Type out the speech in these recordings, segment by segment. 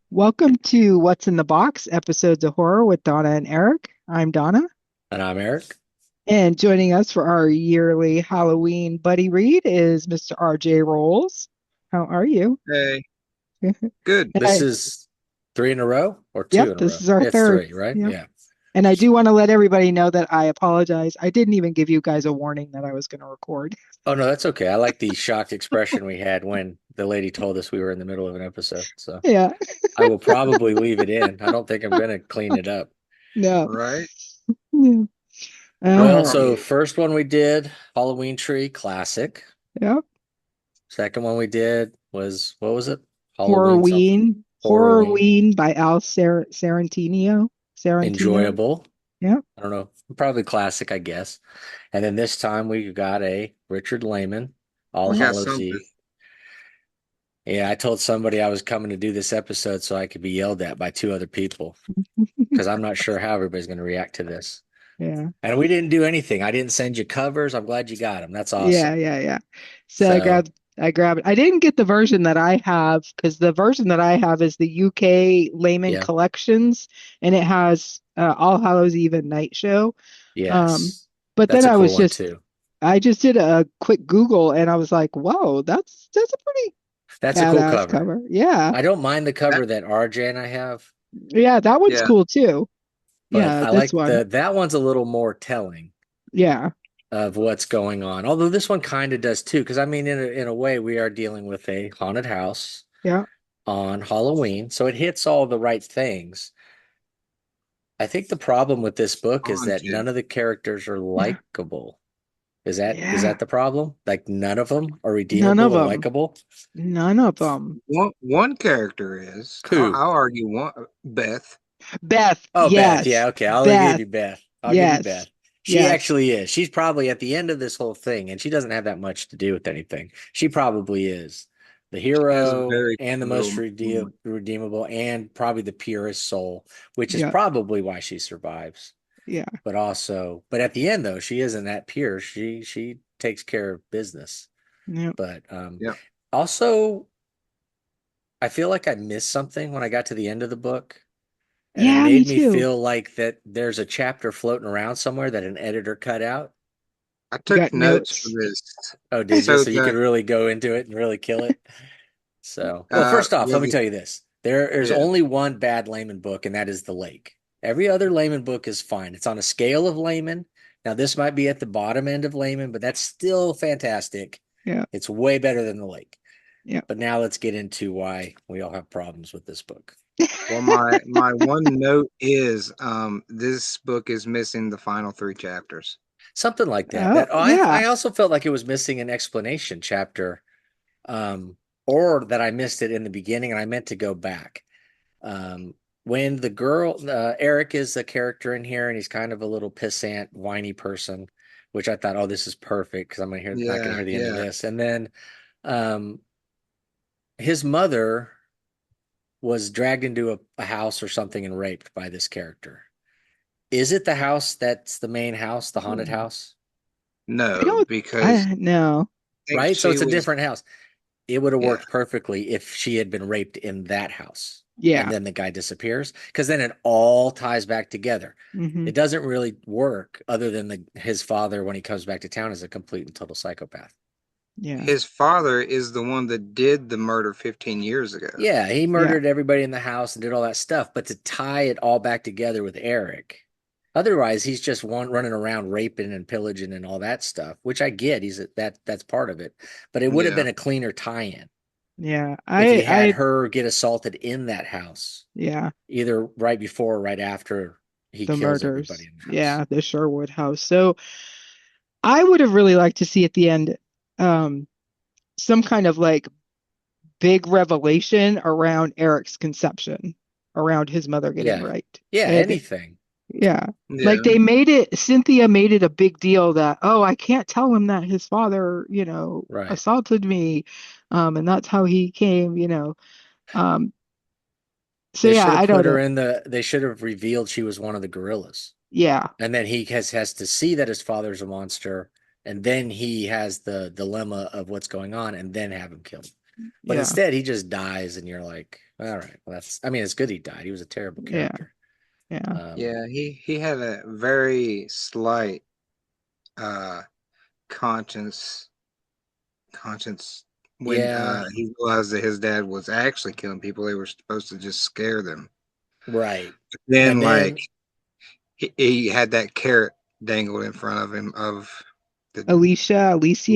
Welcome to What's in the Box, episodes of horror with Donna and Eric. I'm Donna, And I'm Eric. and joining us for our yearly Halloween buddy read is Mr. RJ Rolls. How are you? Hey, And good. This I, is three in a row or two yep, in a this row? is our It's third. three, right? Yep. Yeah. And I do want to let everybody know that I apologize. I didn't even give you guys a warning that I was going to record. Oh, no, that's okay. I like the shocked expression we had when the lady told us we were in the middle of an episode. So Yeah, I will probably leave it in. I don't think I'm going to clean it up. no. Right? Yeah. All Well, Oh, right. so first one we did, Halloween Tree, classic. Yep. Second one we did was, what was it? Halloween something? Horrorween. Horrorween. Horrorween by Al Sarantino. Sarantino. Enjoyable. Yep. I don't know. Probably classic, I guess. And then this time we got a Richard Laymon, All we got Hallows something. Eve. Yeah, I told somebody I was coming to do this episode so I could be yelled at by two other people because I'm not sure how everybody's going to react to this. Yeah. And we didn't do anything. I didn't send you covers. I'm glad you got them. That's Yeah, awesome. yeah, yeah. So So, I grabbed I didn't get the version that I have because the version that I have is the UK Layman yeah, Collections and it has All Hallows Eve and Night Show. Um, yes. but then That's a I cool was one just too. I just did a quick Google and I was like, whoa, that's a pretty That's a cool badass cover. cover. Yeah. I don't mind the That, cover that RJ and I have, Yeah, that one's yeah. cool too. but Yeah, I this like one. that one's a little more telling Yeah. of what's going on. Although this one kind of does too, because I mean, in a way, we are dealing with a haunted house Yeah. on Halloween, so it hits all the right things. I think the problem with this book is that Haunted. none of the characters are likable. Is that Yeah. the problem? Like none of them are None redeemable of or them. likable? None of them. One character is. Who? I'll argue one. Beth. Beth, Oh, Beth. Yeah, yes. okay. I'll give Beth, you Beth. I'll give you yes. Beth. She Yes. actually is. She's probably at the end of this whole thing, and she doesn't have that much to do with anything. She probably is the She has a hero very and the pivotal most moment. redeemable, and probably the purest soul, which is Yeah. probably why she survives. Yeah. But at the end though, she isn't that pure. She takes care of business. Yeah. But Yeah. also, I feel like I missed something when I got to the end of the book, and it Yeah, me made me too. feel like that there's a chapter floating around somewhere that an editor cut out. I You took got notes for notes. this. Oh, did you? So So you the could really go into it and really kill it. So, well, first off, well let me the tell you this. There's yeah. only one bad Layman book, and that is The Lake. Every other Layman book is fine. It's on a scale of Layman. Now, this might be at the bottom end of Layman, but that's still fantastic. Yeah. It's way better than The Lake. Yeah. But now let's get into why we all have problems with this book. Well, my one note is this book is missing the final three chapters. Something like that. Oh, That I yeah. also felt like it was missing an explanation chapter, um, or that I missed it in the beginning and I meant to go back. Um, when the girl, Eric is the character in here, and he's kind of a little pissant, whiny person, which I thought, oh, this is perfect because not gonna Yeah, hear the end of yeah. this. And then, um, his mother was dragged into a house or something and raped by this character. Is it the house that's the main house, the haunted Hmm. house? I No, don't, because I no. I think Right? So she it's a was different house. It would have yeah, worked perfectly if she had been raped in that house and Yeah. then the guy disappears because then it all ties back together. Hmm. It doesn't really work other than his father when he comes back to town is a complete and total psychopath. Yeah. his father is the one that did the murder 15 years ago. Yeah, he Yeah. murdered everybody in the house and did all that stuff, but to tie it all back together with Eric, otherwise he's just one running around raping and pillaging and all that stuff, which I get. That's part of it, but it would have Yeah. been a cleaner tie-in Yeah. if he had I her get assaulted in that house, yeah, either right before or right after he the kills everybody murders. in the house. Yeah, the Sherwood house. So I would have really liked to see at the end um some kind of like big revelation around Eric's conception, around his mother getting Yeah. raped. Yeah, And anything. yeah, like Yeah. they made it, Cynthia made it a big deal that, oh, I can't tell him that his father, Right. assaulted me. And that's how he came, Um, so They yeah, should have I put don't her know. in they should have revealed she was one of the gorillas. Yeah, And then he has to see that his father's a monster, and then he has the dilemma of what's going on, and then have him killed. But Yeah. instead, he just dies, and you're like, all right, well, I mean, it's good he died. He was a terrible Yeah. character. Yeah. Yeah, he had a very slight uh conscience conscience when Yeah, he realized that his dad was actually killing people. They were supposed to just scare them. right. Then And like then, he had that carrot dangled in front of him of the Alicia. Alicia.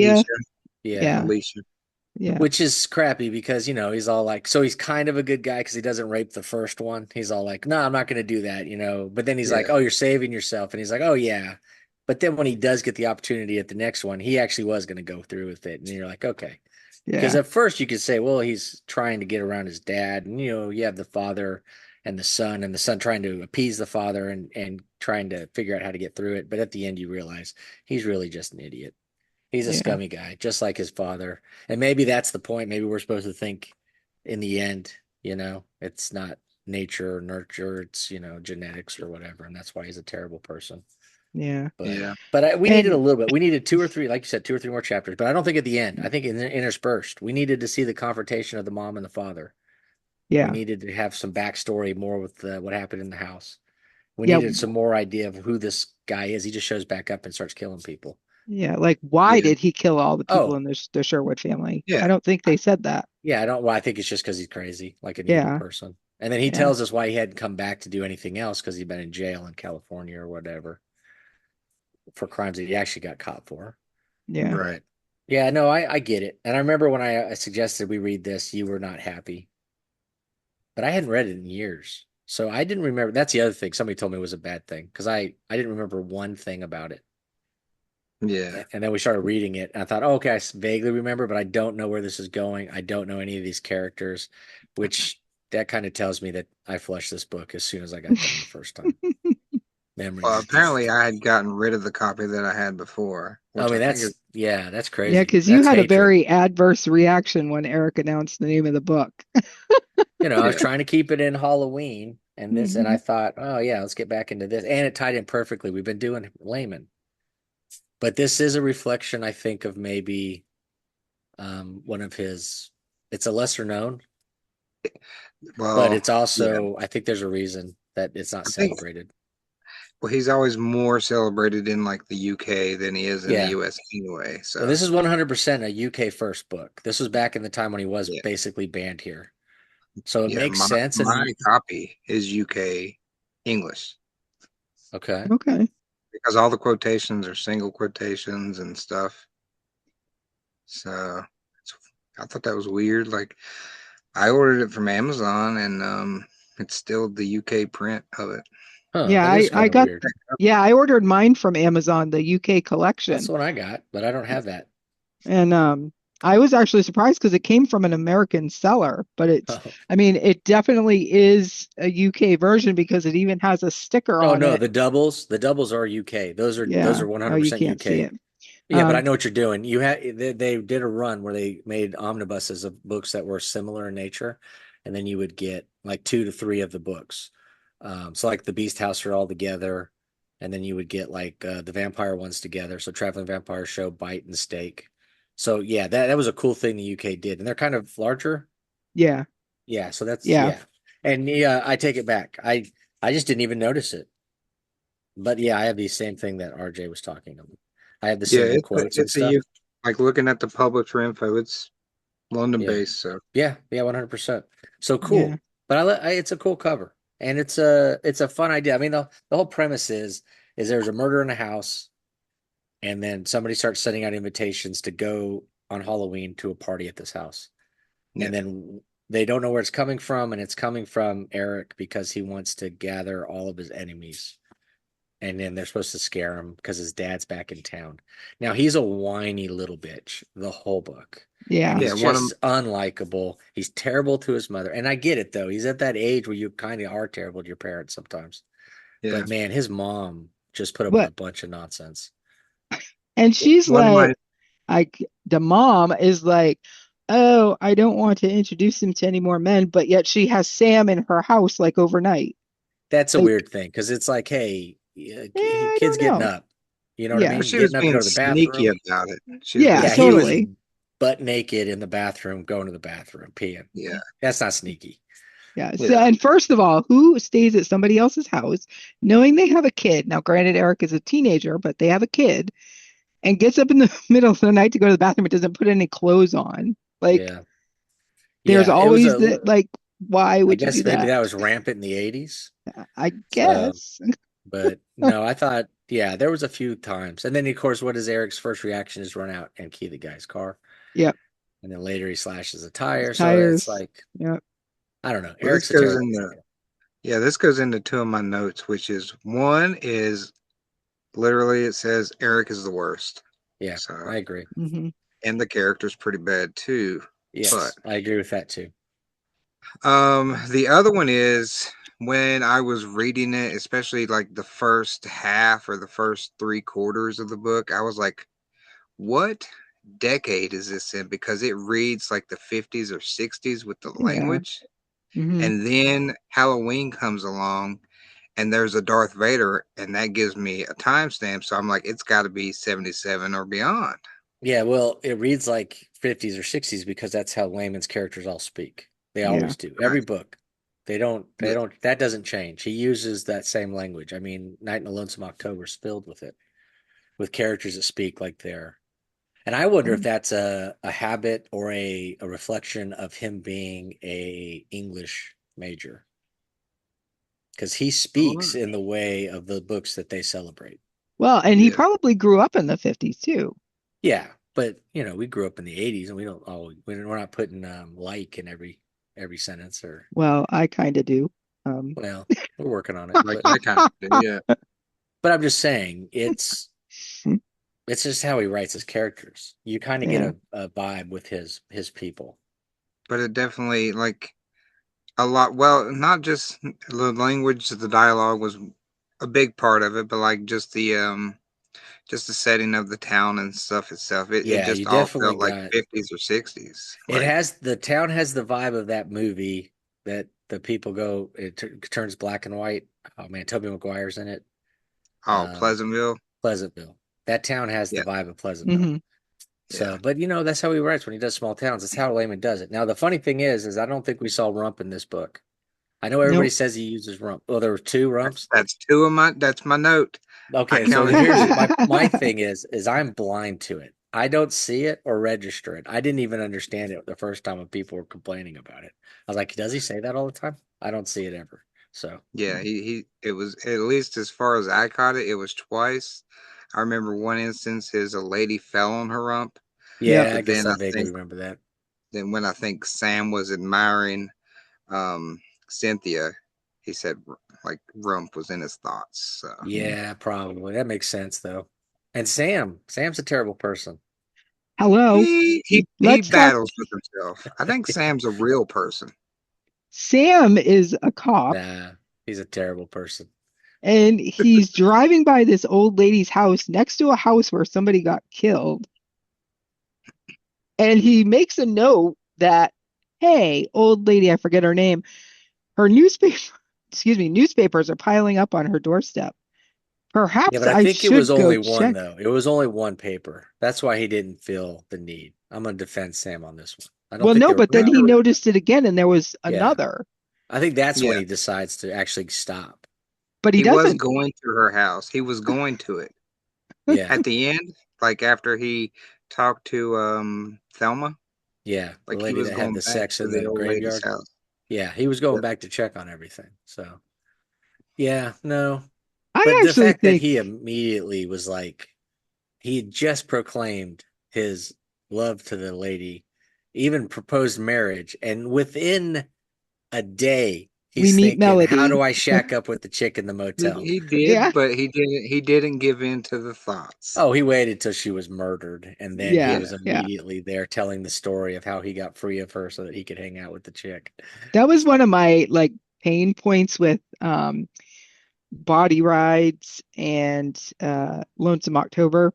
yeah, Yeah. Alicia. Yeah. which is crappy because, he's all like, so he's kind of a good guy because he doesn't rape the first one. He's all like, no, I'm not going to do that. But then he's like, Yeah. oh, you're saving yourself. And he's like, oh, yeah. But then when he does get the opportunity at the next one, he actually was going to go through with it. And you're like, okay. Because Yeah. at first you could say, well, he's trying to get around his dad. And, you have the father and the son trying to appease the father and trying to figure out how to get through it. But at the end, you realize he's really just an idiot. He's a Yeah. scummy guy, just like his father. And maybe that's the point. Maybe we're supposed to think in the end, it's not nature or nurture, it's, genetics or whatever. And that's why he's a terrible person. Yeah. But Yeah. we needed a And little bit. We needed two or three, like you said, two or three more chapters. But I don't think at the end. I think interspersed. We needed to see the confrontation of the mom and the father. We yeah. needed to have some backstory more with what happened in the house. We Yeah. needed some more idea of who this guy is. He just shows back up and starts killing people. Yeah. Like, why Yeah. did he kill all the people Oh, in the Sherwood family? Yeah. I don't think they said that. yeah, I don't. Well, I think it's just because he's crazy, like an evil Yeah. person. And then he Yeah. tells us why he hadn't come back to do anything else because he'd been in jail in California or whatever for crimes that he actually got caught for. Yeah. But yeah, no, I get it. And I remember when I suggested we read this, you were not happy, but I hadn't read it in years, so I didn't remember. That's the other thing. Somebody told me it was a bad thing because I didn't remember one thing about it. Yeah. And then we started reading it, and I thought, oh, okay, I vaguely remember, but I don't know where this is going. I don't know any of these characters, which that kind of tells me that I flushed this book as soon as I got done the first time. Well, Memories apparently just, I had gotten rid of the copy that I had before, I which mean, I think is that's Yeah, crazy. because you That's had a hatred. very adverse reaction when Eric announced the name of the book. I was yeah. trying to keep it in Halloween and I Mhm. thought, oh, yeah, let's get back into this. And it tied in perfectly. We've been doing Layman, but this is a reflection, I think, of maybe one of his, it's a lesser known, but Well, it's yeah. also, I think there's a reason that it's not I think celebrated. well he's always more celebrated in like the UK than he is in the Yeah. US anyway. Well, So this is 100% a UK first book. This was back in the time when he was yeah. basically banned here. So it Yeah. makes sense. My And copy is UK English okay. Okay. because all the quotations are single quotations and stuff. So I thought that was weird. Like I ordered it from Amazon and it's still the UK print of it. Huh. Yeah, That is I kind of got weird. yeah, I ordered mine from Amazon, the UK That's collection. the one I got, but I don't have that. And I was actually surprised because it came from an American seller, but Oh. I mean, it definitely is a UK version because it even has a sticker Oh on no, it. the doubles are UK. Those Yeah. are Oh, you 100% can't see UK. it. Yeah, but I Um, know what you're doing. They did a run where they made omnibuses of books that were similar in nature, and then you would get like two to three of the books. So like the Beast House are all together, and then you would get like the vampire ones together. So Traveling Vampire Show, Bite and Steak. So yeah, that was a cool thing the UK did, and they're kind of larger. yeah. Yeah, so that's Yeah. yeah, and yeah, I take it back. I just didn't even notice it. But yeah, I have the same thing that RJ was talking about. I have the Yeah, single quotes and it's stuff. like looking at the publisher info, it's London Yeah. based, so Yeah, 100%. So Yeah. cool. But it's a cool cover. And it's a fun idea. I mean, the whole premise is there's a murder in a house and then somebody starts sending out invitations to go on Halloween to a party at this house. yeah. And then they don't know where it's coming from, and it's coming from Eric because he wants to gather all of his enemies. And then they're supposed to scare him because his dad's back in town. Now he's a whiny little bitch the whole book. And Yeah. he's Yeah, one of just unlikable. He's terrible to his mother. And I get it though. He's at that age where you kind of are terrible to your parents sometimes. yeah. But man, his mom just put up with a But bunch of nonsense. and she's One of my like the mom is like, oh, I don't want to introduce him to any more men, but yet she has Sam in her house like overnight. That's a Like, weird thing because it's like, hey, I kids don't getting know. up. You know what I Yeah. well, mean? she was Getting up to being go to the sneaky bathroom. about it. She was Yeah, being Yeah, he was sneaky. totally. butt naked in the bathroom, going to the bathroom, peeing. Yeah. That's not sneaky. Yeah. So, Yeah. and first of all, who stays at somebody else's house knowing they have a kid? Now, granted, Eric is a teenager, but they have a kid and gets up in the middle of the night to go to the bathroom. It doesn't put any clothes on. Like, Yeah. there's Yeah. It was always a, that, like, why I would you do guess maybe that? that was rampant in the 80s. I So, guess. but no, I thought, yeah, there was a few times. And then, of course, what is Eric's first reaction is run out and key the guy's car. Yep. And then later he slashes a tire. So it's Tires. like, Yep. I don't know. Well, this Eric's a goes terrible into figure. yeah, this goes into two of my notes, which is one is literally it says Eric is the worst. Yeah, So I agree. Hmm. and the character's pretty bad too. But Yes, I agree with that too. the other one is when I was reading it, especially like the first half or the first three quarters of the book, I was like, what decade is this in? Because it reads like the 50s or 60s with the Yeah. language. Hmm. And then Halloween comes along and there's a Darth Vader, and that gives me a timestamp. So I'm like, it's got to be 77 or beyond. Yeah, well, it reads like 50s or 60s because that's how Layman's characters all speak. They Yeah. always do. Right. Every book. They Yeah. don't, that doesn't change. He uses that same language. I mean, Night in a Lonesome October is filled with it, with characters that speak like they're, and I wonder if that's a habit or a reflection of him being a English major. Because he Oh, speaks in the way of the books that they celebrate. Well, and he yeah. probably grew up in the 50s too. Yeah, but we grew up in the 80s and we don't we're not putting like in every sentence or Well, I kind of do. Um, well, we're working on it. Like I kind of do. Yeah. But I'm just saying it's just how he writes his characters. You kind of get yeah. a vibe with his people. But it definitely, like, a lot. Well, not just the language, the dialogue was a big part of it, but like just the setting of the town and stuff itself. It Yeah, you just all definitely felt like got 50s or 60s. it Like, has the town has the vibe of that movie that the people go turns black and white. Oh man, Tobey Maguire's in it. oh, Um, Pleasantville. Pleasantville. That town has the Yeah. vibe of Pleasantville. Hmm. So, Yeah. but that's how he writes when he does small towns. That's how Layman does it. Now, the funny thing is I don't think we saw Rump in this book. I know everybody Nope. says he uses Rump. Oh, there were two Rumps. That's two of my, that's my note. I Okay, so counted here's two. my thing is I'm blind to it. I don't see it or register it. I didn't even understand it the first time when people were complaining about it. I was like, does he say that all the time? I don't see it ever. So, Yeah, it was, at least as far as I caught it, it was twice. I remember one instance is a lady fell on her rump, Yep. yeah, I but guess then I I vaguely think remember that. then when I think Sam was admiring Cynthia, he said like rump was in his thoughts. So Yeah. Yeah, probably. That makes sense though. And Sam's a terrible person. Hello. he Let's talk. battles with himself. I think Sam's a real person. Sam is a cop Nah, he's a terrible person. and he's driving by this old lady's house next to a house where somebody got killed. And he makes a note that, hey, old lady, I forget her name, her newspaper, excuse me, newspapers are piling up on her doorstep. Yeah, Perhaps but I I think it was should go only one check. though. It was only one paper. That's why he didn't feel the need. I'm gonna defend Sam on this one. I don't Well, think no, there were but then No, he many. noticed it again and there was Yeah, another, I think that's when yeah, he decides to actually stop. but he he was doesn't. going to her house. He was going to it Yeah, at the end, like after he talked to Thelma, yeah, the like he lady was that had going the back sex to in the the old lady's graveyard. house. Yeah, he was going Yep. back to check on everything. So, yeah, no. I But the actually fact that think he immediately was like, he had just proclaimed his love to the lady, even proposed marriage, and within a day, we he's meet thinking, how do Melody. I shack up with the chick in the motel? He Yeah, did, but he didn't give in to the thoughts. Oh, he waited till she was murdered, and then he yeah, Yeah. was yeah. immediately there telling the story of how he got free of her so that he could hang out with the chick. That was one of my like pain points with Body Rides and Lonesome October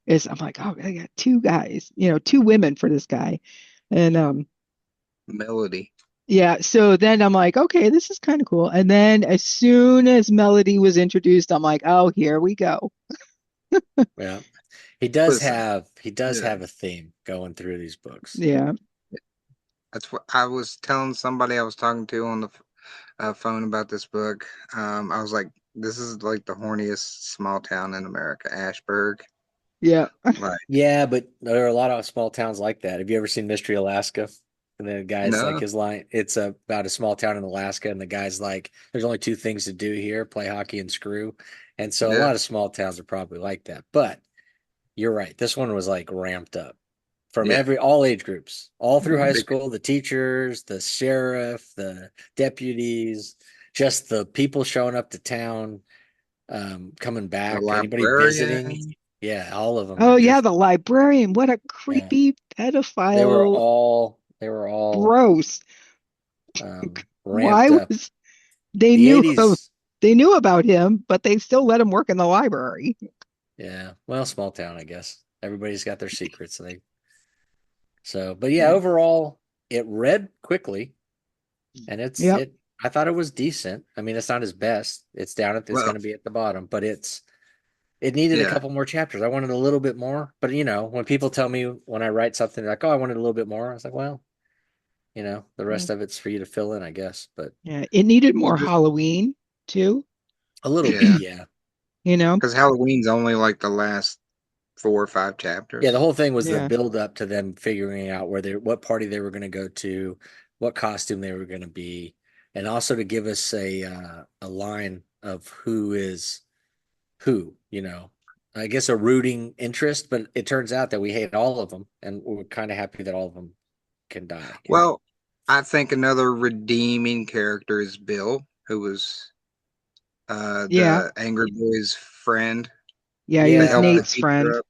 is I'm like, oh, I got two guys, two women for this guy. And Melody. yeah, so then I'm like, okay, this is kind of cool. And then as soon as Melody was introduced, I'm like, oh, here we go. Yeah. Listen, he does yeah, have a theme going through these books. Yeah. that's what I was telling somebody I was talking to on the phone about this book. I was like, this is like the horniest small town in America, Ashburg. Yeah. Like, Yeah, but there are a lot of small towns like that. Have you ever seen Mystery Alaska? And the guy's like no, his line, it's about a small town in Alaska, and the guy's like, there's only two things to do here, play hockey and screw. And so a yeah, lot of small towns are probably like that. But you're right. This one was like ramped up from yeah, all age groups, all through Yeah. high Bec- school, the teachers, the sheriff, the deputies, just the people showing up to town, coming the back, anybody visiting. librarian. Yeah, all of them are Oh yeah, just, the librarian. What a yeah, creepy pedophile. they were all Gross. ramped Why up. was they The knew 80s, they knew about him, but they still let him work in the library. yeah, well, small town, I guess. Everybody's got their secrets. But yeah, Yeah. overall, it read quickly. And Yep. I thought it was decent. I mean, it's not his best. It's Well, going to be at the bottom, but it needed a yeah, couple more chapters. I wanted a little bit more, but when people tell me when I write something like, "Oh, I wanted a little bit more," I was like, "Well, the Yeah. rest of it's for you to fill in, I guess." But Yeah. It needed well, more Halloween too, a little bit, yeah, yeah. you know? because Halloween's only like the last 4 or 5 Yeah, the chapters. whole thing was the Yeah. build up to them figuring out what party they were going to go to, what costume they were going to be, and also to give us a line of who is who, I guess a rooting interest, but it turns out that we hate all of them, and we're kind of happy that all of them can die. Well, I think another redeeming character is Bill, who was Yeah. the Angry Boy's friend Yeah, he that was helped the Yeah, Nate's teacher friend. up.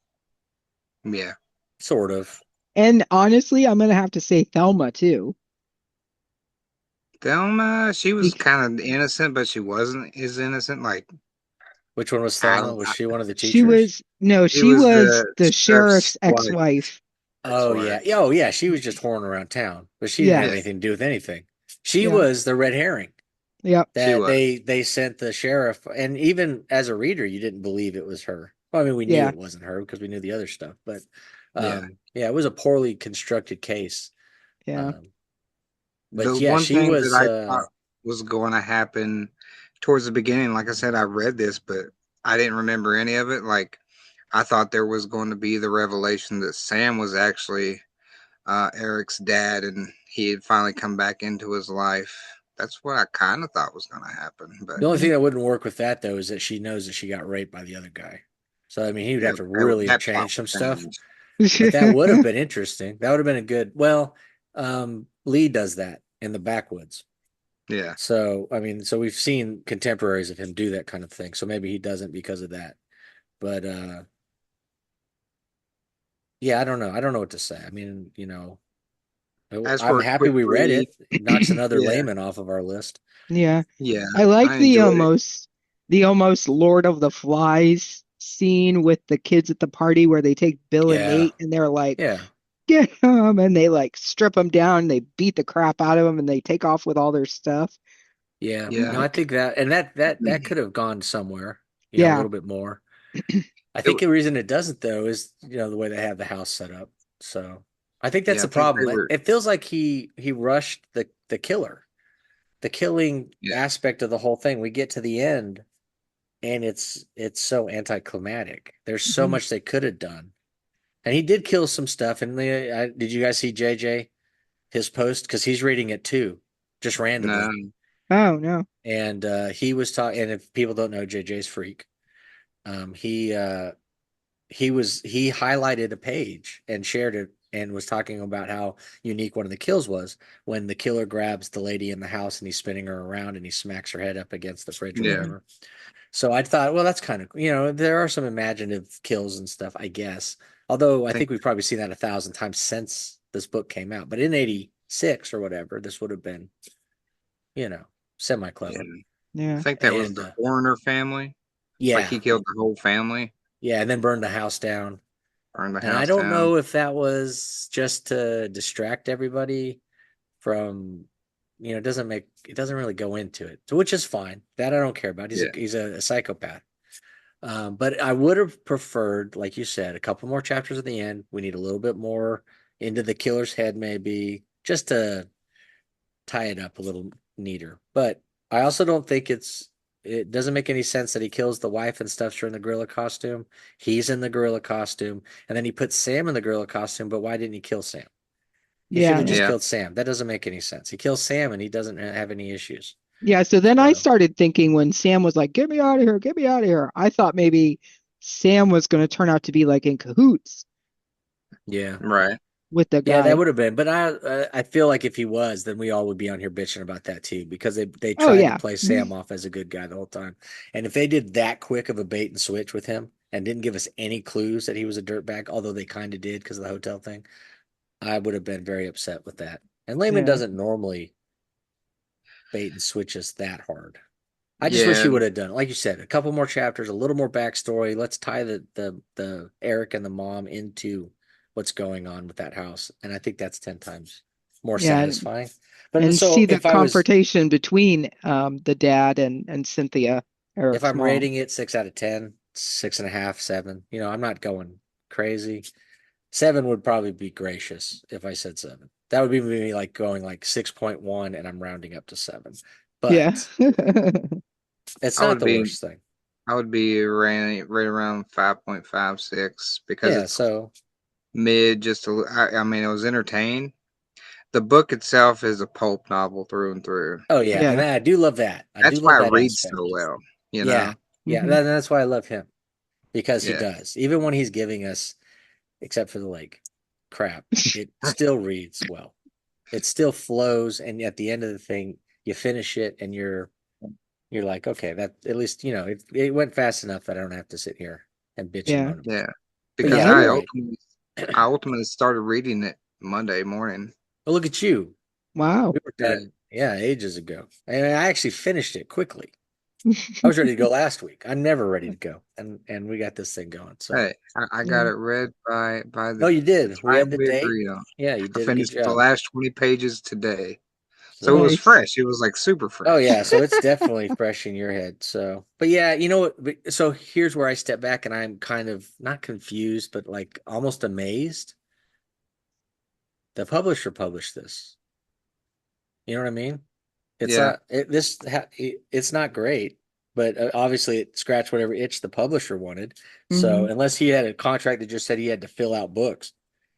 Yeah. sort of. And honestly, I'm gonna have to say Thelma too. Thelma, she was Bec- kind of innocent, but she wasn't as innocent. Like, Which one was I Thelma? don't Was know. she one of the she teachers? was no, She she was was the the sheriff's sheriff's wife. ex-wife. That's Oh why. yeah. Yeah, oh yeah, she was just whoring around town, but she didn't Yeah. have Yeah, anything to do with anything. She Yeah. was the red herring Yep. she that was. they sent the sheriff, and even as a reader, you didn't believe it was her. Well, I mean, we knew Yeah. it wasn't her because we knew the other stuff, but Yeah. yeah, it was a poorly constructed case. Yeah. Um, The but yeah, one she thing that was I thought was going to happen towards the beginning, like I said, I read this, but I didn't remember any of it. Like, I thought there was going to be the revelation that Sam was actually Eric's dad, and he had finally come back into his life. That's what I kind of thought was going to happen. But the only thing Mhm. that wouldn't work with that though is that she knows that she got raped by the other guy. So I mean, he would yeah, have to really have that plot changed some was stuff. changed. But that would have been interesting. That would have been a good. Well, Lee does that in the backwoods. Yeah, So I mean, so we've seen contemporaries of him do that kind of thing. So maybe he doesn't because of that. But yeah, I don't know. I don't know what to say. I mean, as I'm for a happy quick we read read, it. It knocks another yeah, Layman off of our list. Yeah. yeah, I like I enjoyed it. the almost Lord of the Flies scene with the kids at the party where they take Bill and Yeah, Nate and they're like, yeah, get him, and they like strip them down, they beat the crap out of them, and they take off with all their stuff. yeah. I'm Yeah, No, I like, think that could have gone somewhere. A yeah, little bit more. I it, think the reason it doesn't though is the way they have the house set up. So I think that's yeah, I the think they problem. It, were. it feels like he rushed the killer, the killing Yeah, aspect of the whole thing. We get to the end and it's so anticlimactic. There's so Mhm. much they could have done, and he did kill some stuff. And did you guys see JJ his post because he's reading it too, just no, randomly, Oh no. and he was talking. And if people don't know, JJ's freak. Um, he uh, he highlighted a page and shared it and was talking about how unique one of the kills was when the killer grabs the lady in the house and he's spinning her around and he smacks her head up against the fridge or yeah, Mhm. whatever. So I thought, well, that's kind of, there are some imaginative kills and stuff, I guess. Although I I think, think we've probably seen that 1,000 times since this book came out. But in 86 or whatever, this would have been, you know, semi yeah, clever. I Yeah. think that was And the Horner family. Like yeah, he killed the whole family, yeah, and then burned the house down. burned the And I house don't down. know if that was just to distract everybody from, it doesn't really go into it, so which is fine. That I don't care about. Yeah, He's a psychopath. But I would have preferred, like you said, a couple more chapters at the end. We need a little bit more into the killer's head, maybe, just to tie it up a little neater. But I also don't think it doesn't make any sense that he kills the wife and stuff during the gorilla costume. He's in the gorilla costume, and then he puts Sam in the gorilla costume. But why didn't he kill Sam? He should Yeah. have just Yeah. killed Sam. That doesn't make any sense. He kills Sam, and he doesn't have any issues. Yeah. So then I So started thinking when Sam was like, get me out of here, get me out of here. I thought maybe Sam was going to turn out to be like in cahoots yeah. Right. with the Yeah, that guy. would have been. But I feel like if he was, then we all would be on here bitching about that too, because they Oh, tried to yeah. play Sam off as a good guy the whole time. And if they did that quick of a bait and switch with him and didn't give us any clues that he was a dirtbag, although they kind of did because of the hotel thing, I would have been very upset with that. And Layman Yeah. doesn't normally bait and switch us that hard. I just wish Yeah. he would have done, like you said, a couple more chapters, a little more backstory. Let's tie the Eric and the mom into what's going on with that house, and I think that's 10 times more Yeah. satisfying. But And see so the confrontation between the dad and Cynthia, if Eric's I'm mom. rating it 6 out of 10, 6.5, 7, I'm not going crazy. 7 would probably be gracious if I said 7. That would be me like going like 6.1, and I'm rounding up to 7. Yeah. But it's I not would the be worst thing. I would be right around 5.56 because Yeah. it's So mid. I mean, it was entertained. The book itself is a pulp novel through and through. oh yeah, and Yeah. I do love that. I do That's love why it that reads aspect. so well. You Yeah, know. yeah, Hmm. that's why I love him because he Yeah. does. Even when he's giving us, except for the like crap, it still reads well. It still flows, and at the end of the thing, you finish it, and you're like, okay, that at least it went fast enough that I don't have to sit here and bitch and Yeah. moan about it. Yeah. But Because yeah, I you're right. I ultimately started reading it Monday morning. But look at you. Wow. We were Yeah. done, yeah, ages ago, and I actually finished it quickly. I was ready to go last week. I'm never ready to go, and we got this thing going. So, Hey, I got Yeah. it read by no, you the did. We time had the we date. agreed on. Yeah, you I did a good finished the job. last 20 pages today. So it So, was Nice. fresh. It was like super oh fresh. yeah, so it's definitely fresh in your head. So, but yeah, you know what? So here's where I step back, and I'm kind of not confused, but like almost amazed. The publisher published this. You know what I mean? It's Yeah. not it's not great, but obviously it scratched whatever itch the publisher wanted. So Hmm. unless he had a contract that just said he had to fill out books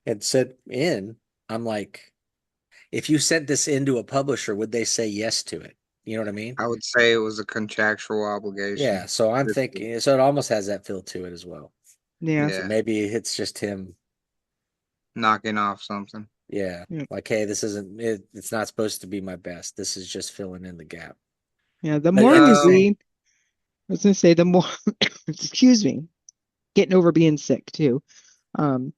and said in, I'm like, if you sent this into a publisher, would they say yes to it? You know what I mean? I would say it was a contractual Yeah. obligation. So I'm thinking, so it almost has that feel to it as well. Yeah. So Yeah. maybe it's just him. Knocking off something. Yeah. Yeah. Like, hey, this isn't it's not supposed to be my best. This is just filling in the gap. Yeah. The But more at we the same, Um, read, I was gonna say the more excuse me, getting over being sick too. Um,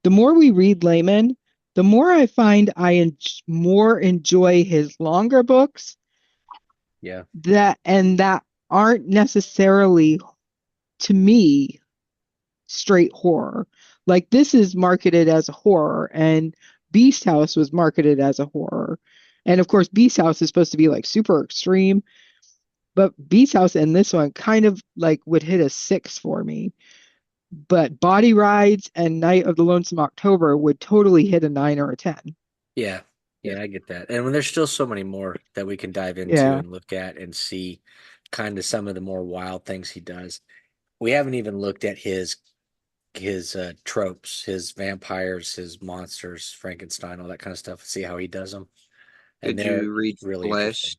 the more we read Layman, the more I find more enjoy his longer books yeah. that aren't necessarily to me straight horror. Like this is marketed as a horror, and Beast House was marketed as a horror. And of course, Beast House is supposed to be like super extreme, but Beast House and this one kind of like would hit a 6 for me. But Body Rides and Night of the Lonesome October would totally hit a 9 or a 10. Yeah. yeah. Yeah, I get that. And when there's still so many more that we can dive into Yeah. and look at and see kind of some of the more wild things he does. We haven't even looked at his tropes, his vampires, his monsters, Frankenstein, all that kind of stuff, see how he does them. And Did they're you read really interesting.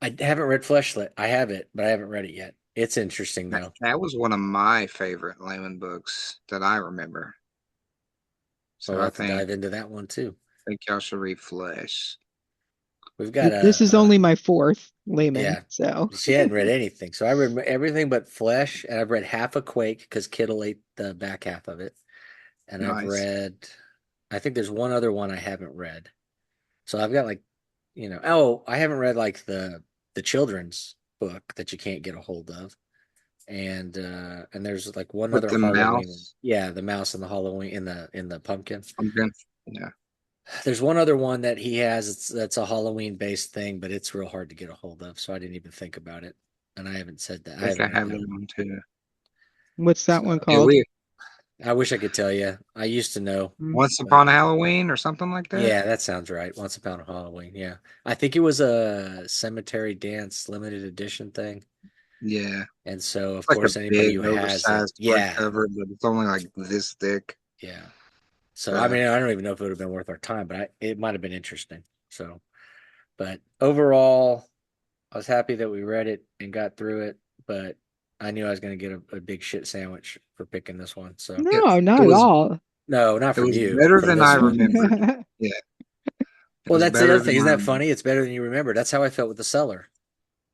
Flesh? I haven't read Fleshlit. I have it, but I haven't read it yet. It's interesting though. That was one of my favorite Layman books that I remember. So So we'll I have to think dive into that one too. y'all should read Flesh. We've got This is only my fourth Layman, yeah. so She hadn't read anything. So I read everything but Flesh, and I've read half of Quake because Kittle ate the back half of it. And I've Nice. read, I think there's one other one I haven't read. So I've got like, oh, I haven't read like the children's book that you can't get a hold of. And there's like one With other the Halloween one. mouse. Yeah, the mouse and the Halloween in the pumpkin. I'm good. Yeah. There's one other one that he has that's a Halloween based thing, but it's real hard to get a hold of, so I didn't even think about it. and I haven't said that. I I think haven't I read have that that one. one too. What's that So one Yeah, called? we I wish I could tell you. I used to know, Mm. Once but Upon a Halloween or something like that. yeah, that sounds right. Once Upon a Halloween. Yeah, I think it was a Cemetery Dance limited edition thing, Yeah, and so of like a course anybody big who has it, oversized yeah, hardcover, but it's only like this thick. yeah. So I So mean, I don't even know if it would have been worth our time, but it might have been interesting. So, but overall, I was happy that we read it and got through it, but I knew I was going to get a big shit sandwich for picking this one. So, it, No, it not at was all. no, not it from was you, better from than I this one. remembered. Yeah, it Well, was that's the better other than thing. Isn't I that remembered. funny? It's better than you remember. That's how I felt with The Cellar.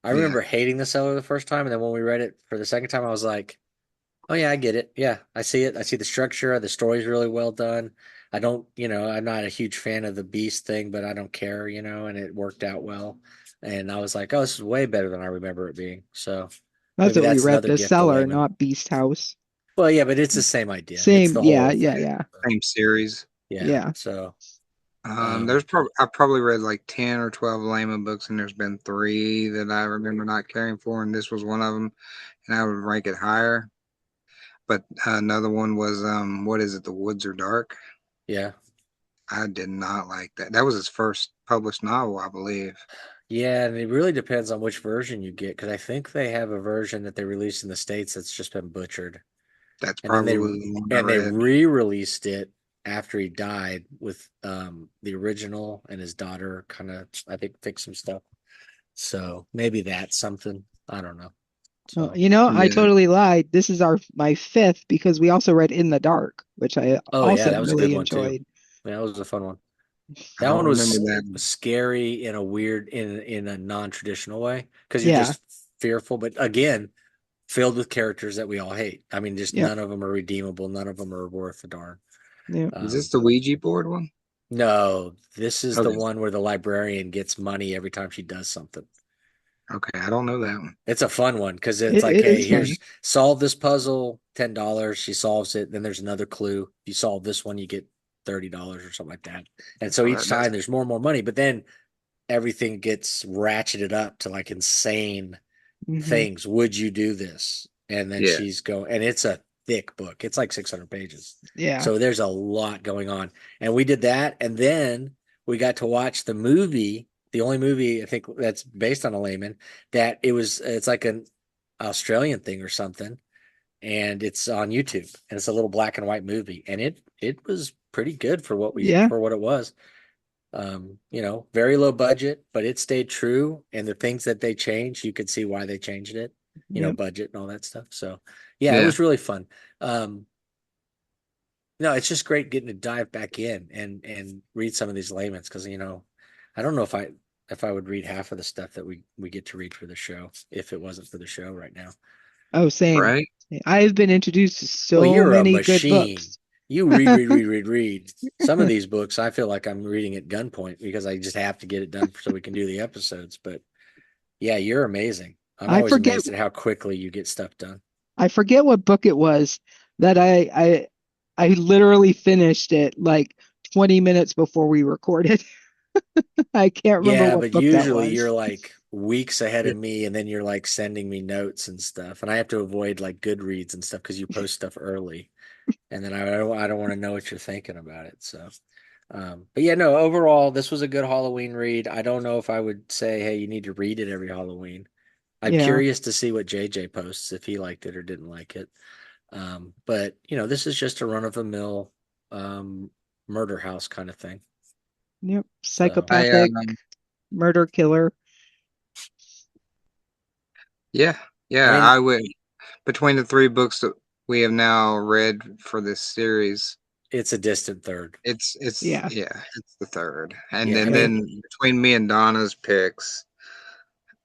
I Yeah, remember hating The Cellar the first time, and then when we read it for the second time, I was like, oh yeah, I get it. Yeah, I see it. I see the structure. The story's really well done. I don't, I'm not a huge fan of the Beast thing, but I don't care, and it worked out well. And I was like, oh, this is way better than I remember it being. So That's maybe what we that's read, another The gift to Cellar, Layman. not Beast House. Well, yeah, but it's the same idea. It's Same, the yeah, whole yeah, thing. yeah, same series. Yeah. yeah. So, There's um, probably I've probably read like 10 or 12 Lehman books, and there's been three that I remember not caring for, and this was one of them, and I would rank it higher. But another one was what is it? The Woods Are Dark. yeah. I did not like that. That was his first published novel, I believe. Yeah, and it really depends on which version you get because I think they have a version that they released in the States that's just been butchered. That's And then they probably the one I and they read. re-released it after he died with the original and his daughter kind of I think fixed some stuff. So maybe that's something. I don't know. Oh, So I Yeah, totally lied. This is my fifth because we also read In the Dark, which I oh yeah, also that was a good really one too. enjoyed. Yeah, that was a fun one. I That don't one remember was that one. scary in a weird in a non-traditional way because you're Yeah, just fearful, but again, filled with characters that we all hate. I mean, just yep, none of them are redeemable. None of them are worth a darn. yep. Is this Um, the Ouija board one? no, this is the Okay, one where the librarian gets money every time she does something. okay, I don't know that one. It's a fun one because it's like, It hey, is fun. here's solve this puzzle, $10. She solves it. Then there's another clue. If you solve this one, you get $30 or something like that. And so Oh, each time there's more and more money, but then everything gets ratcheted up to like insane Hmm. things. Would you do this? And then yeah, she's going, and it's a thick book. It's like 600 pages. Yeah, So there's a lot going on. And we did that. And then we got to watch the movie, the only movie I think that's based on a layman that it's like an Australian thing or something. And it's on YouTube and it's a little black and white movie. And it was pretty good yeah, for what it was. Very low budget, but it stayed true. And the things that they changed, you could see why they changed it, yep, budget and all that stuff. So yeah, it yeah. was really fun. Um, no, it's just great getting to dive back in and read some of these layman's because I don't know if I would read half of the stuff that we get to read for the show if it wasn't for the show right now. Oh, same. Right? I've been introduced to Well, so you're a many good machine. books. You read, read, read, read, read. Some of these books, I feel like I'm reading at gunpoint because I just have to get it done so we can do the episodes. But yeah, you're amazing. I'm I always forget amazed at how quickly you get stuff done. I forget what book it was that I literally finished it like 20 minutes before we recorded. I can't remember Yeah, what but book that usually you're was. like weeks ahead Yeah. of me, and then you're like sending me notes and stuff, and I have to avoid like Goodreads and stuff because you post stuff early, and then I don't want to know what you're thinking about it. So, but yeah, no, overall, this was a good Halloween read. I don't know if I would say, hey, you need to read it every Halloween. I'm Yeah. curious to see what JJ posts if he liked it or didn't like it. But this is just a run of the mill um, murder house kind of thing. Yep. So I Psychopathic murder killer. yeah, I yeah, mean, I would between the three books that we have now read for this series, it's a distant third. it's Yeah. yeah, it's the third. And Yeah, I then mean, between me and Donna's picks,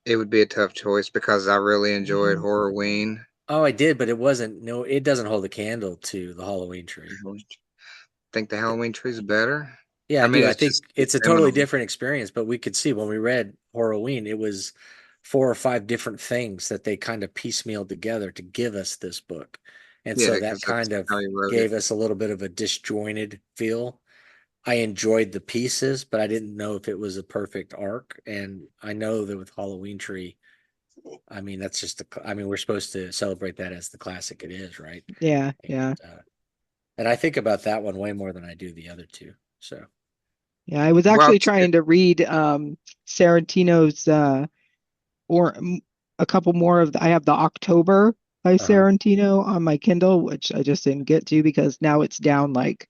it would be a tough choice because I really enjoyed Hmm. Horrorween. oh, I did, but it wasn't. No, it doesn't hold a candle to the Halloween tree. Think the Halloween tree's better. Yeah, I I mean, do. I it's just think it's a totally criminal. different experience, but we could see when we read Halloween, it was 4 or 5 different things that they kind of piecemealed together to give us this book. And Yeah, so that because that's kind of how he wrote it. gave us a little bit of a disjointed feel. I enjoyed the pieces, but I didn't know if it was a perfect arc. And I know that with Halloween Tree, I mean, that's just I mean, we're supposed to celebrate that as the classic it is, right? Yeah, And yeah. and I think about that one way more than I do the other two. So, Yeah, I was Well, actually trying to read Sarantino's or a couple more of I have the October by uh-huh. Sarantino on my Kindle, which I just didn't get to because now it's down like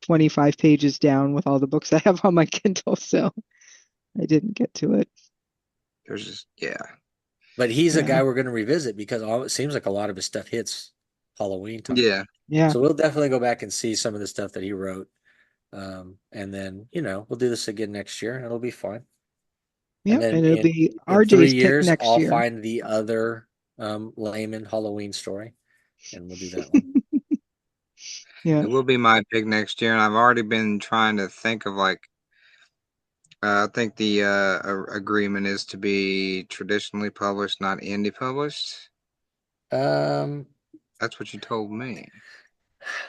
25 pages down with all the books I have on my Kindle, so I didn't get to it. there's just yeah, But he's a Yeah. guy we're going to revisit because it seems like a lot of his stuff hits Halloween time. yeah. Yeah. So we'll definitely go back and see some of the stuff that he wrote. And then, we'll do this again next year and it'll be fun. And Yep, then and it'll be in three RJ's pick years, next I'll year. find the other Layman Halloween story and we'll do that one. Yeah. It will be my pick next year, and I've already been trying to think of like. I think the agreement is to be traditionally published, not indie published. Um, That's what you told me.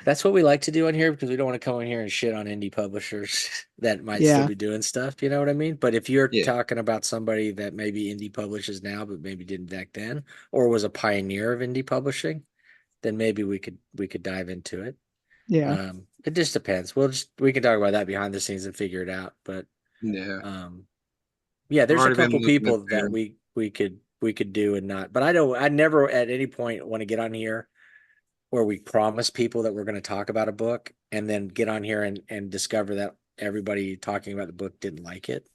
that's what we like to do on here because we don't want to come in here and shit on indie publishers that might still Yeah. be doing stuff. You know what I mean? But if you're Yeah, talking about somebody that maybe indie publishes now, but maybe didn't back then, or was a pioneer of indie publishing, then maybe we could dive into it. Yeah. It just depends. We can talk about that behind the scenes and figure it out. But yeah. um, yeah, I've there's a already been couple looking at people that them. we could do and not. But I never at any point want to get on here where we promise people that we're going to talk about a book and then get on here and discover that everybody talking about the book didn't like it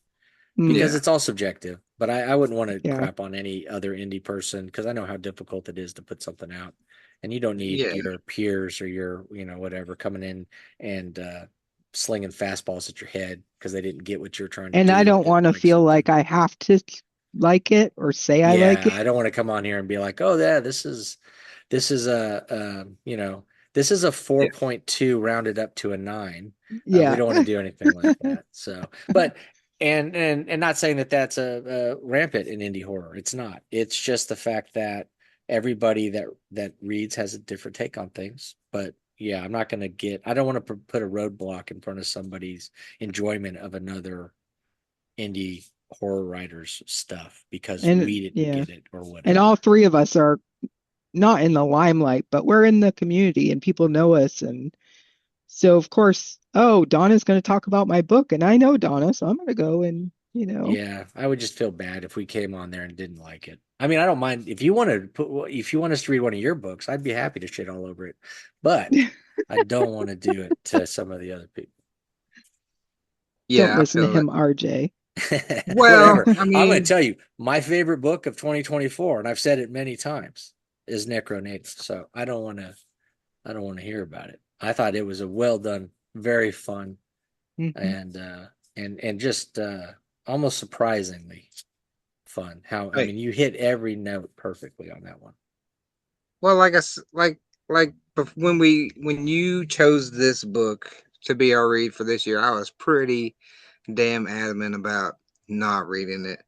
Mm, because Yeah, it's all subjective. But I wouldn't want to yeah. crap on any other indie person because I know how difficult it is to put something out. And you don't need yeah. your peers or your, whatever coming in and slinging fastballs at your head because they didn't get what you're trying to And I do or don't want didn't to like feel like something. I have to like it or say I like Yeah, it. I don't want to come on here and be like, "Oh, yeah, this is this is a Yeah. 4.2 rounded up to a 9." We Yeah. don't want to do anything like that. So, but and not saying that that's a rampant in indie horror. It's not. It's just the fact that everybody that reads has a different take on things. But yeah, I'm not going to get. I don't want to put a roadblock in front of somebody's enjoyment of another indie horror writer's stuff because And we didn't yeah. get it or And all whatever. three of us are not in the limelight, but we're in the community and people know us. And so, of course, oh, Donna's going to talk about my book, and I know Donna, so I'm going to go and, Yeah, I would just feel bad if we came on there and didn't like it. I mean, I don't mind if you want to if you want us to read one of your books, I'd be happy to shit all over it. But I don't want to do it to some of the other people. don't Yeah, I listen to feel that. him, RJ. Well, Whatever. I I'm going to mean, tell you, my favorite book of 2024, and I've said it many times, is Necronator. So I don't want to hear about it. I thought it was a well done, very fun, Hmm. and just almost surprisingly fun. How I hey, mean, you hit every note perfectly on that one. well, when you chose this book to be our read for this year, I was pretty damn adamant about not reading it.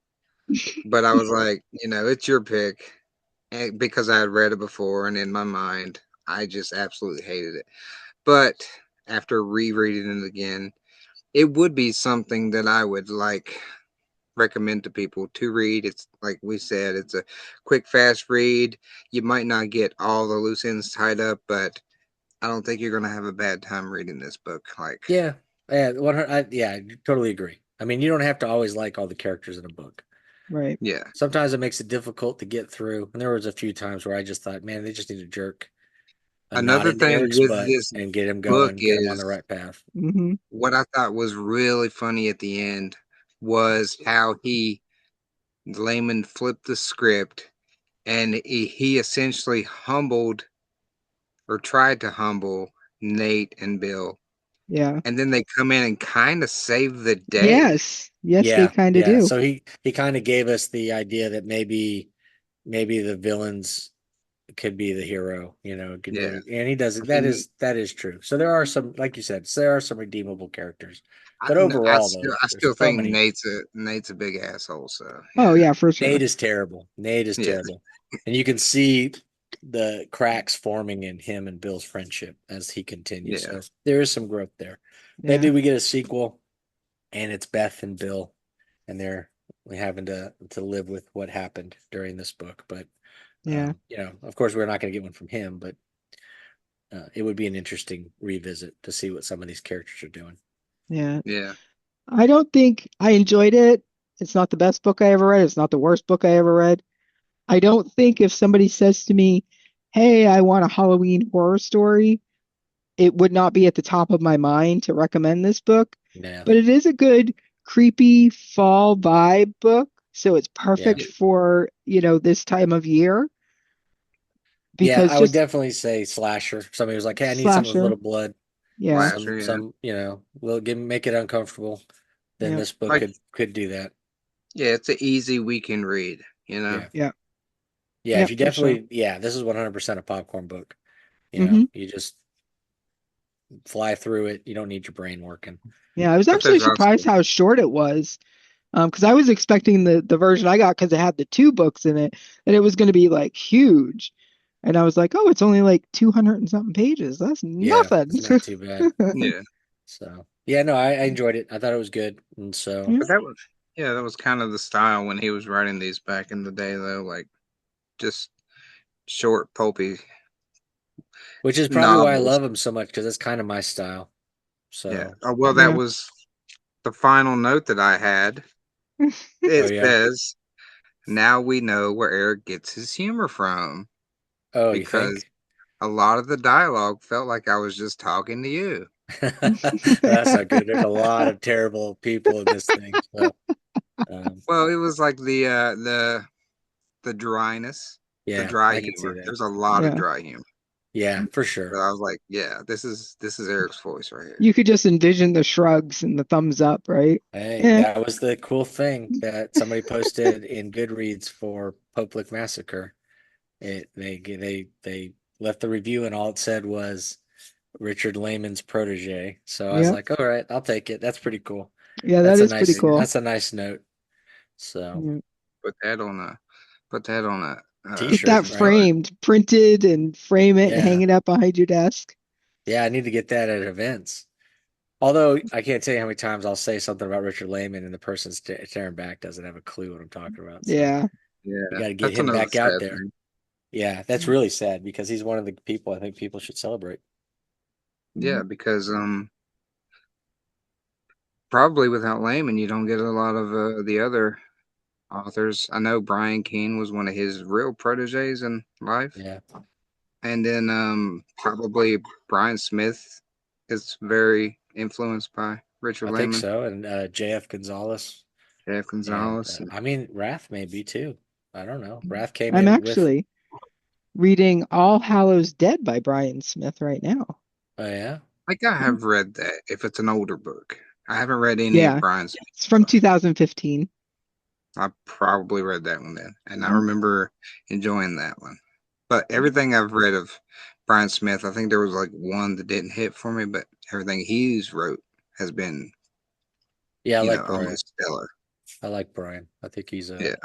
But I was like, it's your pick, and because I had read it before, and in my mind, I just absolutely hated it. But after rereading it again, it would be something that I would like recommend to people to read. It's like we said, it's a quick, fast read. You might not get all the loose ends tied up, but I don't think you're gonna have a bad time reading this book. Like, Yeah, yeah, I totally agree. I mean, you don't have to always like all the characters in a book. Right. yeah. Sometimes it makes it difficult to get through. And there was a few times where I just thought, man, they just need to jerk a knot Another into thing Eric's with butt this and get him book going, get him on the is right path. Hmm. what I thought was really funny at the end was how Layman flipped the script and he essentially humbled or tried to humble Nate and Bill. Yeah. And then they come in and kind of save the day. Yes. Yes, they Yeah, kind of yeah. do. So he kind of gave us the idea that maybe the villains could be the hero, Yeah. and he does I it. mean, That is true. So there are some, like you said, so there are some redeemable characters, I, but I overall, still though, I there's still so think many. Nate's a big asshole. So Oh, yeah, yeah, for Nate sure. is terrible. Nate is yeah, terrible, and you can see the cracks forming in him and Bill's friendship as he continues. yeah. So there is some growth there. Yeah. Maybe we get a sequel, and it's Beth and Bill, and they're having to live with what happened during this book. But Yeah. of course, we're not going to get one from him, but it would be an interesting revisit to see what some of these characters are doing. Yeah. Yeah. I don't think I enjoyed it. It's not the best book I ever read. It's not the worst book I ever read. I don't think if somebody says to me, "Hey, I want a Halloween horror story," it would not be at the top of my mind to recommend this book. Yeah, But it is a good creepy fall vibe book, so it's yeah, perfect for, this time of year yeah. because I would just definitely say slasher. Somebody was like, "Hey, I need something with a slasher. little blood." Yeah. Slasher, yeah. Will make it uncomfortable. Then Yeah. this book Like, could do that. yeah, it's an easy weekend read, you know? Yeah, Yeah. yeah. Yeah, If you for sure. definitely, yeah, this is 100% a popcorn book. Hmm. You just fly through it. You don't need your brain working. Yeah, I was But actually there's surprised also, how short it was. Because I was expecting the version I got because it had the two books in it, that it was going to be like huge. And I was like, oh, it's only like 200 and something pages. That's Yeah, nothing. it's not too bad. yeah. So yeah, no, I enjoyed it. I thought it was good, and so Yeah. But that was kind of the style when he was writing these back in the day, though. Like, just short, pulpy which is probably why I novels. love him so much because it's kind of my style. Yeah. So Oh, well, that Yeah. was the final note that I had. oh It yeah, says, now we know where Eric gets his humor from oh you because think? a lot of the dialogue felt like I was just talking to you. That's not good. There's a lot of terrible people in this thing. So um, Well, it was like the dryness, the yeah, dry I could see humor. that. There's a lot of Yeah. dry humor. Yeah, for But sure. I was like, yeah, this is Eric's voice right here. You could just envision the shrugs and the thumbs up, right? Hey, Eh. that was the cool thing that somebody posted in Goodreads for Public Massacre. They left the review and all it said was Richard Laymon's protege. So I was Yeah. like, all right, I'll take it. That's pretty cool. Yeah, that is pretty Yeah, cool. That's a nice note. So Yeah. put that on a put that on a Get t-shirt, that business right? card. framed, printed, and frame it and Yeah. hang it up behind your desk. Yeah, I need to get that at events. Although I can't tell you how many times I'll say something about Richard Layman and the person staring back doesn't have a clue what I'm talking about. So Yeah. you Yeah, got to get that's him another back out sad there. thing. Yeah, that's really sad because he's one of the people I think people should celebrate. Mhm. Yeah, because probably without Layman, you don't get a lot of the other authors. I know Brian Keene was one of his real proteges in life, Yeah, and then probably Brian Smith is very influenced by Richard I think Layman, so. And J.F. Gonzalez. Jeff And Gonzalez. I mean, Wrath maybe too. I don't know. Wrath came I'm in with, actually reading All Hallows Dead by Brian Smith right now. oh yeah, Like I Yeah. have read that if it's an older book. I haven't read any of Yeah. Brian's It's from stuff. 2015. I probably read that one then, and I Mhm. remember enjoying that one. But everything I've read of Brian Smith, I think there was like one that didn't hit for me, but everything he's wrote has been, yeah. I like Brian. almost stellar. I like Brian. I think Yeah,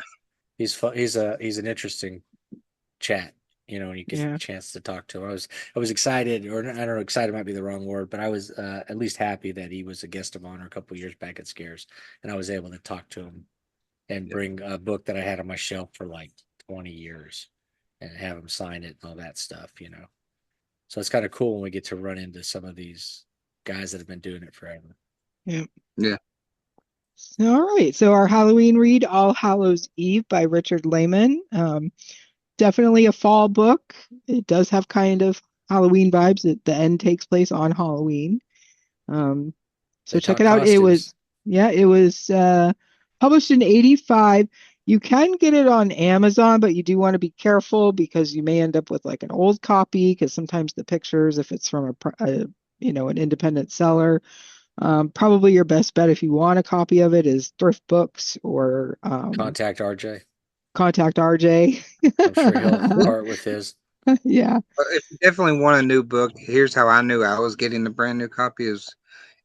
he's fun. He's an interesting chat. When you get a Yeah. chance to talk to him, I was excited, or I don't know, excited might be the wrong word, but I was at least happy that he was a guest of honor a couple years back at Scares, and I was able to talk to him and yeah, bring a book that I had on my shelf for like 20 years and have him sign it and all that stuff. So it's kind of cool when we get to run into some of these guys that have been doing it forever. Yeah. yeah. All right. So our Halloween read, All Hallows Eve by Richard Laymon. Definitely a fall book. It does have kind of Halloween vibes. The end takes place on Halloween. Um, so They check talk it out. costumes. It was published in 85. You can get it on Amazon, but you do want to be careful because you may end up with like an old copy because sometimes the pictures, if it's from an independent seller, probably your best bet if you want a copy of it is thrift books or Contact RJ. contact RJ. I'm sure he'll part with his. Yeah. But if you definitely want a new book, here's how I knew I was getting the brand new copy is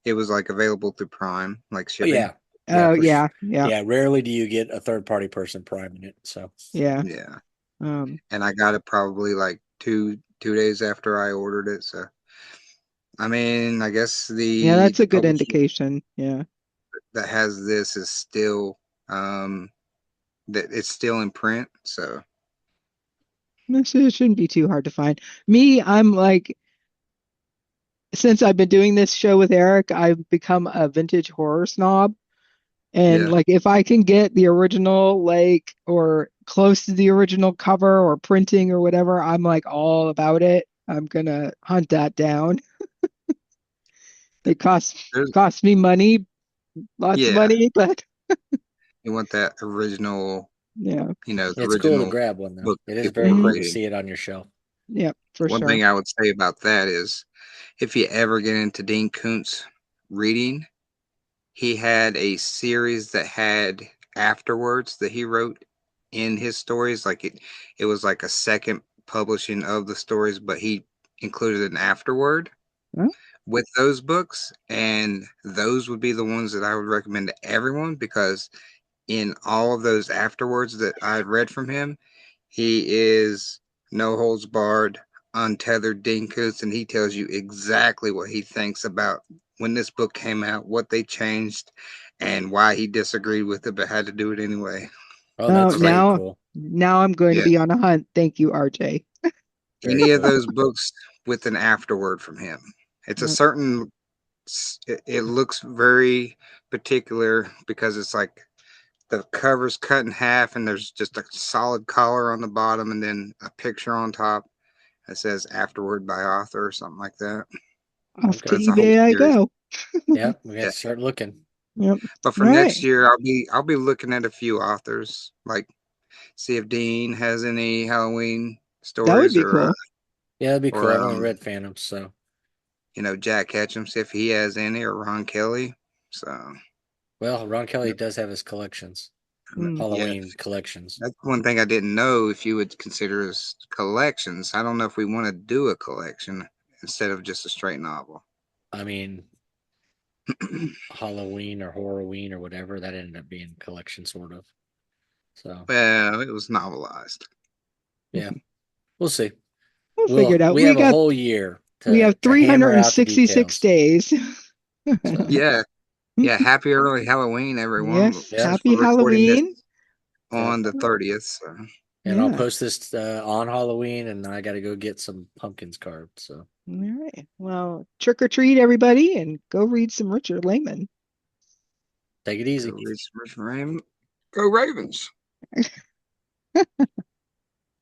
it was like available through Prime, like Oh, shipping. yeah. Yeah, Oh, yeah. Yeah. yeah, rarely do you get a third party person priming it. So Yeah. Yeah. Um, And I got it probably like two days after I ordered it. So I mean, I guess yeah, the that's a good publisher indication. Yeah. that has this is still that it's still in print. So It shouldn't be too hard to find. Me, I'm like, since I've been doing this show with Eric, I've become a vintage horror snob. And yeah, like, if I can get the original, like, or close to the original cover or printing or whatever, I'm like all about it. I'm gonna hunt that down. It there's costs me money, lots of yeah. money, but You want that original, yeah. the It's cool to original grab one though. book It is people very cool to created. see it on your shelf. Yeah, for One sure. thing I would say about that is, if you ever get into Dean Koontz reading, he had a series that had afterwords that he wrote in his stories. Like it was like a second publishing of the stories, but he included an afterword Huh? with those books, and those would be the ones that I would recommend to everyone because in all of those afterwords that I read from him, he is no holds barred, untethered Dean Koontz, and he tells you exactly what he thinks about when this book came out, what they changed, and why he disagreed with it but had to do it anyway. Oh, Oh, that's very Like, cool. now I'm going to yeah, be on a hunt. Thank you, RJ. Very any of cool. those books with an afterword from him. It's a Yep. certain, it looks very particular because it's like the cover's cut in half and there's just a solid collar on the bottom and then a picture on top that says afterward by author or something like that. Off But to Okay. it's a whole eBay I series. go. Yeah, we got Yeah. to start looking. Yep. But for All next right. year I'll be looking at a few authors, like see if Dean has any Halloween That would stories be cool. Yeah, that'd be cool. or I've only read Phantoms, so Jack Ketchum, see if he has any, or Ron Kelly. So well, Ron Kelly yeah, does have his collections, Mm. yeah, Halloween collections. that's one thing I didn't know if you would consider as collections. I don't know if we want to do a collection instead of just a straight novel. I mean, Halloween or Horrorween or whatever that ended up being collection sort of. So Well, it was novelized. yeah, we'll see. We'll figure it out. We have a whole year We have to hammer out the 366 details. days. So Yeah, yeah. Happy early Halloween, everyone. Yes. yeah, Since Happy we're recording this Halloween. yeah. on the 30th, so And I'll Yeah. post this on Halloween, and I got to go get some pumpkins carved. So All right. Well, trick or treat, everybody, and go read some Richard Laymon. take it go easy. read some Richard Raymond. Go Ravens.